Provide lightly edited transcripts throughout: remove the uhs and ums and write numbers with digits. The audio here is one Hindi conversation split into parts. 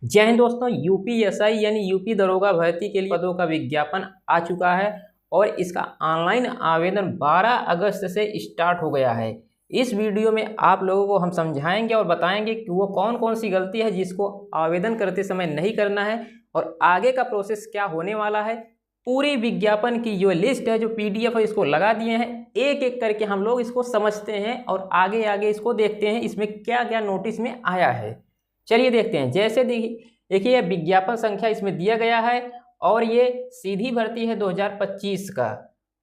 जय हिंद दोस्तों। यूपीएसआई यानी यूपी दरोगा भर्ती के लिए पदों का विज्ञापन आ चुका है और इसका ऑनलाइन आवेदन 12 अगस्त से स्टार्ट हो गया है। इस वीडियो में आप लोगों को हम समझाएंगे और बताएंगे कि वो कौन कौन सी गलती है जिसको आवेदन करते समय नहीं करना है और आगे का प्रोसेस क्या होने वाला है। पूरी विज्ञापन की जो लिस्ट है, जो पीडीएफ है, इसको लगा दिए हैं। एक एक करके हम लोग इसको समझते हैं और आगे आगे इसको देखते हैं इसमें क्या क्या नोटिस में आया है। चलिए देखते हैं। जैसे देखिए यह विज्ञापन संख्या इसमें दिया गया है और ये सीधी भर्ती है 2025 का।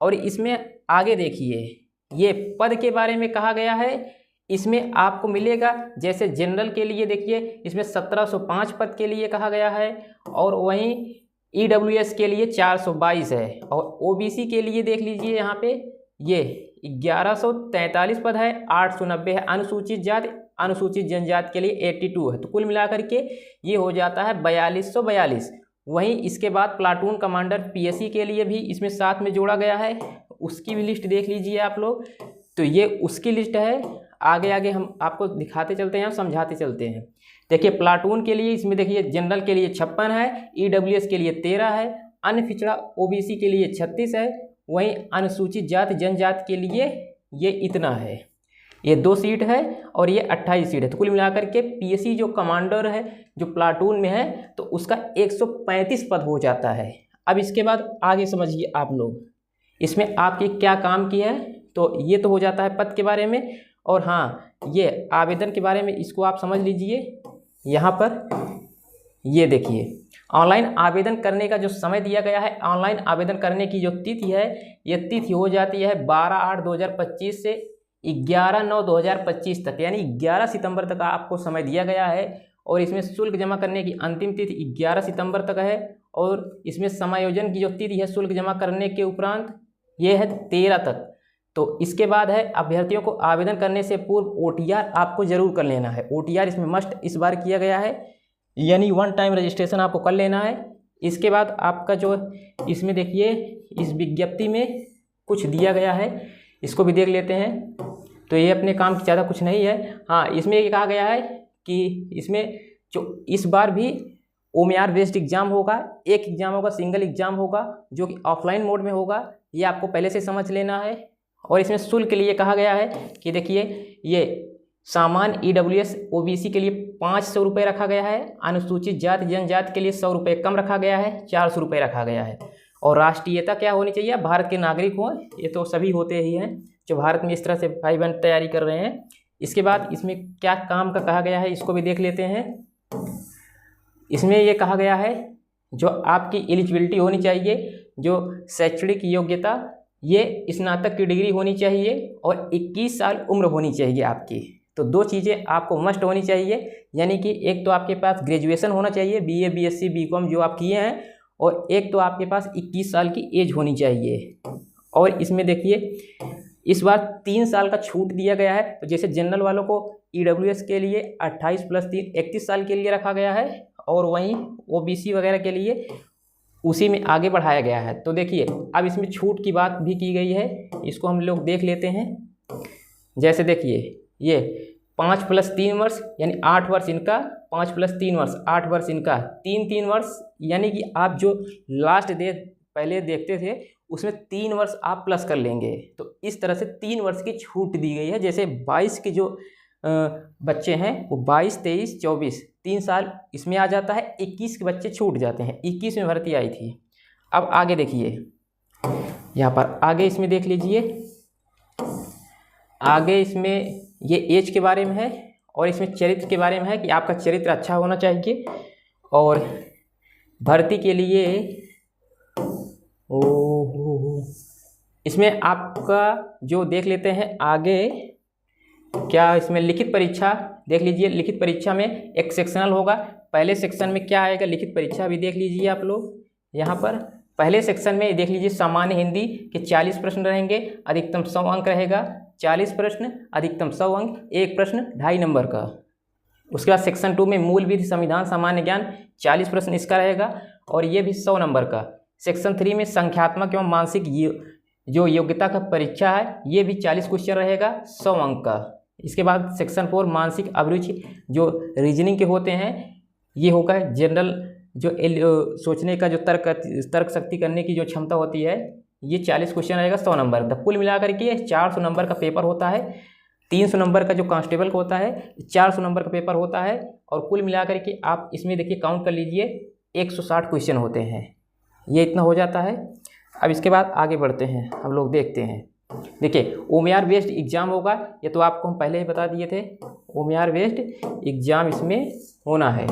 और इसमें आगे देखिए ये पद के बारे में कहा गया है। इसमें आपको मिलेगा जैसे जनरल के लिए देखिए इसमें 1705 पद के लिए कहा गया है और वहीं ईडब्ल्यूएस के लिए 422 है और ओबीसी के लिए देख लीजिए यहाँ पे ये 1143 पद है, 890 है। अनुसूचित जाति अनुसूचित जनजाति के लिए 82 है। तो कुल मिलाकर के ये हो जाता है 4242। वहीं इसके बाद प्लाटून कमांडर पीएससी के लिए भी इसमें साथ में जोड़ा गया है, उसकी भी लिस्ट देख लीजिए आप लोग। तो ये उसकी लिस्ट है। आगे आगे हम आपको दिखाते चलते हैं, समझाते चलते हैं। देखिए प्लाटून के लिए इसमें देखिए जनरल के लिए 56 है, ईडब्ल्यूएस के लिए 13 है, अन्य पिछड़ा ओबीसी के लिए 36 है, वहीं अनुसूचित जाति जनजाति के लिए ये इतना है। ये 2 सीट है और ये 28 सीट है। तो कुल मिलाकर के पीएससी जो कमांडर है जो प्लाटून में है तो उसका 135 पद हो जाता है। अब इसके बाद आगे समझिए आप लोग इसमें आपके क्या काम की है। तो ये तो हो जाता है पद के बारे में। और हाँ, ये आवेदन के बारे में इसको आप समझ लीजिए। यहाँ पर ये देखिए ऑनलाइन आवेदन करने का जो समय दिया गया है, ऑनलाइन आवेदन करने की जो तिथि है, ये तिथि हो जाती है 12/8/2025 से 11/9/2025 तक, यानी 11 सितंबर तक आपको समय दिया गया है। और इसमें शुल्क जमा करने की अंतिम तिथि 11 सितंबर तक है और इसमें समायोजन की जो तिथि है शुल्क जमा करने के उपरांत ये है 13 तक। तो इसके बाद है अभ्यर्थियों को आवेदन करने से पूर्व ओटीआर आपको जरूर कर लेना है। ओटीआर इसमें मस्ट इस बार किया गया है, यानी 1 टाइम रजिस्ट्रेशन आपको कर लेना है। इसके बाद आपका जो इसमें देखिए इस विज्ञप्ति में कुछ दिया गया है, इसको भी देख लेते हैं। तो ये अपने काम की ज़्यादा कुछ नहीं है। हाँ, इसमें ये कहा गया है कि इसमें जो इस बार भी ओएमआर बेस्ड एग्जाम होगा, एक एग्जाम होगा, सिंगल एग्जाम होगा जो कि ऑफलाइन मोड में होगा, ये आपको पहले से समझ लेना है। और इसमें शुल्क के लिए कहा गया है कि देखिए ये सामान्य ईडब्ल्यूएस ओबीसी के लिए 500 रुपये रखा गया है, अनुसूचित जाति जनजाति के लिए 100 रुपये कम रखा गया है, 400 रुपये रखा गया है। और राष्ट्रीयता क्या होनी चाहिए, भारत के नागरिक हों, ये तो सभी होते ही हैं जो भारत में इस तरह से भाई बहन तैयारी कर रहे हैं। इसके बाद इसमें क्या काम का कहा गया है इसको भी देख लेते हैं। इसमें ये कहा गया है जो आपकी एलिजिबिलिटी होनी चाहिए, जो शैक्षणिक योग्यता, ये स्नातक की डिग्री होनी चाहिए और 21 साल उम्र होनी चाहिए आपकी। तो 2 चीज़ें आपको मस्ट होनी चाहिए, यानी कि एक तो आपके पास ग्रेजुएशन होना चाहिए, बीए बीएससी बीकॉम जो आप किए हैं, और एक तो आपके पास 21 साल की एज होनी चाहिए। और इसमें देखिए इस बार 3 साल का छूट दिया गया है। तो जैसे जनरल वालों को ईडब्ल्यूएस के लिए 28 + 3 31 साल के लिए रखा गया है और वहीं ओबीसी वगैरह के लिए उसी में आगे बढ़ाया गया है। तो देखिए अब इसमें छूट की बात भी की गई है, इसको हम लोग देख लेते हैं। जैसे देखिए ये 5 + 3 वर्ष यानी 8 वर्ष इनका, 5 + 3 वर्ष 8 वर्ष इनका, 3 वर्ष, यानी कि आप जो लास्ट पहले देखते थे उसमें 3 वर्ष आप प्लस कर लेंगे। तो इस तरह से 3 वर्ष की छूट दी गई है। जैसे 22 के जो बच्चे हैं वो 22, 23, 24 3 साल इसमें आ जाता है, 21 के बच्चे छूट जाते हैं। 21 में भर्ती आई थी। अब आगे देखिए यहाँ पर आगे इसमें देख लीजिए, आगे इसमें ये एज के बारे में है और इसमें चरित्र के बारे में है कि आपका चरित्र अच्छा होना चाहिए। और भर्ती के लिए इसमें आपका जो देख लेते हैं आगे क्या, इसमें लिखित परीक्षा देख लीजिए। लिखित परीक्षा में एक सेक्शनल होगा। पहले सेक्शन में क्या आएगा, लिखित परीक्षा भी देख लीजिए आप लोग। यहाँ पर पहले सेक्शन में देख लीजिए सामान्य हिंदी के 40 प्रश्न रहेंगे, अधिकतम 100 अंक रहेगा। 40 प्रश्न, अधिकतम 100 अंक, एक प्रश्न 2.5 नंबर का। उसके बाद सेक्शन 2 में मूल विधि संविधान सामान्य ज्ञान 40 प्रश्न इसका रहेगा और ये भी 100 नंबर का। सेक्शन 3 में संख्यात्मक एवं मानसिक जो योग्यता का परीक्षा है ये भी 40 क्वेश्चन रहेगा, 100 अंक का। इसके बाद सेक्शन 4 मानसिक अभिरुचि जो रीजनिंग के होते हैं ये होगा जनरल जो सोचने का जो तर्क शक्ति करने की जो क्षमता होती है, ये 40 क्वेश्चन रहेगा 100 नंबर। तो कुल मिलाकर के 400 नंबर का पेपर होता है। 300 नंबर का जो कांस्टेबल का होता है, 400 नंबर का पेपर होता है। और कुल मिलाकर के आप इसमें देखिए काउंट कर लीजिए 160 क्वेश्चन होते हैं। ये इतना हो जाता है। अब इसके बाद आगे बढ़ते हैं, हम लोग देखते हैं। देखिए OMR बेस्ड एग्ज़ाम होगा, ये तो आपको हम पहले ही बता दिए थे। OMR बेस्ड एग्ज़ाम इसमें होना है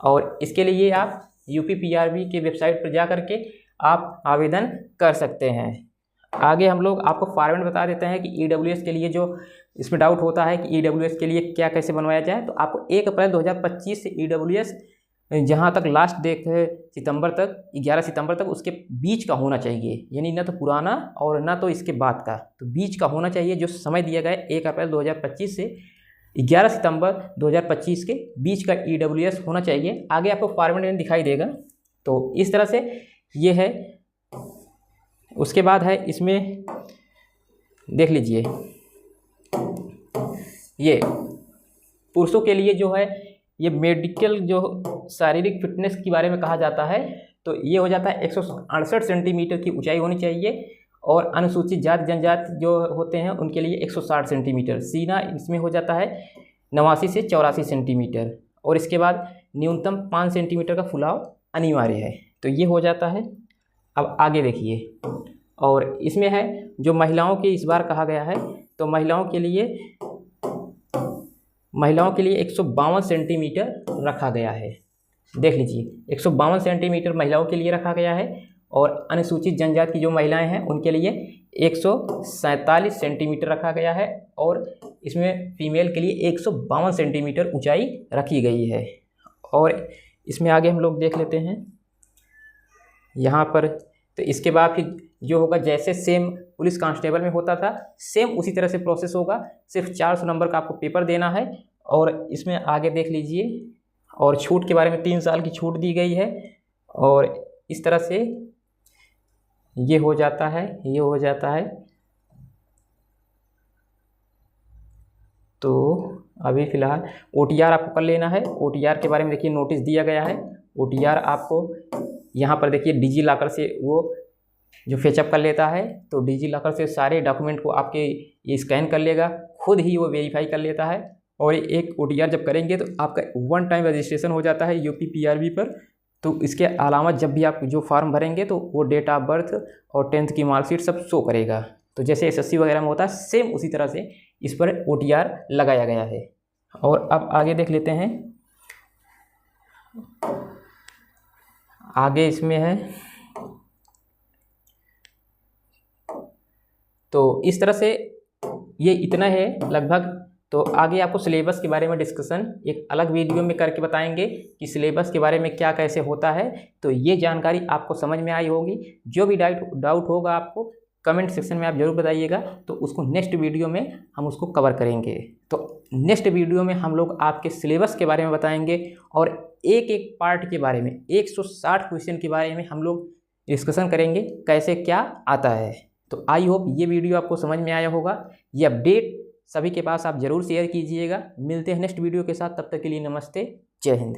और इसके लिए आप UPPRB के वेबसाइट पर जा कर के आप आवेदन कर सकते हैं। आगे हम लोग आपको फॉर्मेट बता देते हैं कि EWS के लिए जो इसमें डाउट होता है कि EWS के लिए क्या कैसे बनवाया जाए, तो आपको 1 अप्रैल 2025 से EWS जहाँ तक लास्ट डेट है सितंबर तक, 11 सितंबर तक, उसके बीच का होना चाहिए। यानी ना तो पुराना और ना तो इसके बाद का, तो बीच का होना चाहिए। जो समय दिया गया है 1 अप्रैल 2025 से 11 सितंबर 2025 के बीच का EWS होना चाहिए। आगे आपको फॉर्मेट दिखाई देगा। तो इस तरह से ये है। उसके बाद है इसमें देख लीजिए, ये पुरुषों के लिए जो है ये मेडिकल जो शारीरिक फिटनेस के बारे में कहा जाता है, तो ये हो जाता है 168 सेंटीमीटर की ऊंचाई होनी चाहिए। और अनुसूचित जाति जनजाति जो होते हैं उनके लिए 160 सेंटीमीटर। सीना इसमें हो जाता है 89 से 84 सेंटीमीटर। और इसके बाद न्यूनतम 5 सेंटीमीटर का फुलाव अनिवार्य है। तो ये हो जाता है। अब आगे देखिए, और इसमें है जो महिलाओं के इस बार कहा गया है, तो महिलाओं के लिए 152 सेंटीमीटर रखा गया है। देख लीजिए 152 सेंटीमीटर महिलाओं के लिए रखा गया है। और अनुसूचित जनजाति की जो महिलाएं हैं उनके लिए 147 सेंटीमीटर रखा गया है। और इसमें फीमेल के लिए 152 सेंटीमीटर ऊंचाई रखी गई है। और इसमें आगे हम लोग देख लेते हैं यहाँ पर। तो इसके बाद फिर जो होगा जैसे सेम पुलिस कांस्टेबल में होता था, सेम उसी तरह से प्रोसेस होगा। सिर्फ 400 नंबर का आपको पेपर देना है। और इसमें आगे देख लीजिए, और छूट के बारे में 3 साल की छूट दी गई है। और इस तरह से ये हो जाता है। तो अभी फ़िलहाल OTR आपको कर लेना है। OTR के बारे में देखिए नोटिस दिया गया है। OTR आपको यहाँ पर देखिए डिजी लॉकर से वो जो फेचअप कर लेता है, तो डिजी लॉकर से सारे डॉक्यूमेंट को आपके ये स्कैन कर लेगा, खुद ही वो वेरीफाई कर लेता है। और एक OTR जब करेंगे तो आपका 1 टाइम रजिस्ट्रेशन हो जाता है UPPRB पर। तो इसके अलावा जब भी आप जो फॉर्म भरेंगे तो वो डेट ऑफ बर्थ और 10th की मार्कशीट सब शो करेगा। तो जैसे SSC वगैरह में होता है, सेम उसी तरह से इस पर OTR लगाया गया है। और अब आगे देख लेते हैं। आगे इसमें है, तो इस तरह से ये इतना है लगभग। तो आगे आपको सिलेबस के बारे में डिस्कशन एक अलग वीडियो में करके बताएंगे कि सिलेबस के बारे में क्या कैसे होता है। तो ये जानकारी आपको समझ में आई होगी। जो भी डाउट होगा आपको कमेंट सेक्शन में आप ज़रूर बताइएगा, तो उसको नेक्स्ट वीडियो में हम उसको कवर करेंगे। तो नेक्स्ट वीडियो में हम लोग आपके सिलेबस के बारे में बताएंगे और एक एक पार्ट के बारे में 160 क्वेश्चन के बारे में हम लोग डिस्कशन करेंगे कैसे क्या आता है। तो आई होप ये वीडियो आपको समझ में आया होगा। ये अपडेट सभी के पास आप ज़रूर शेयर कीजिएगा। मिलते हैं नेक्स्ट वीडियो के साथ, तब तक के लिए नमस्ते, जय हिंद।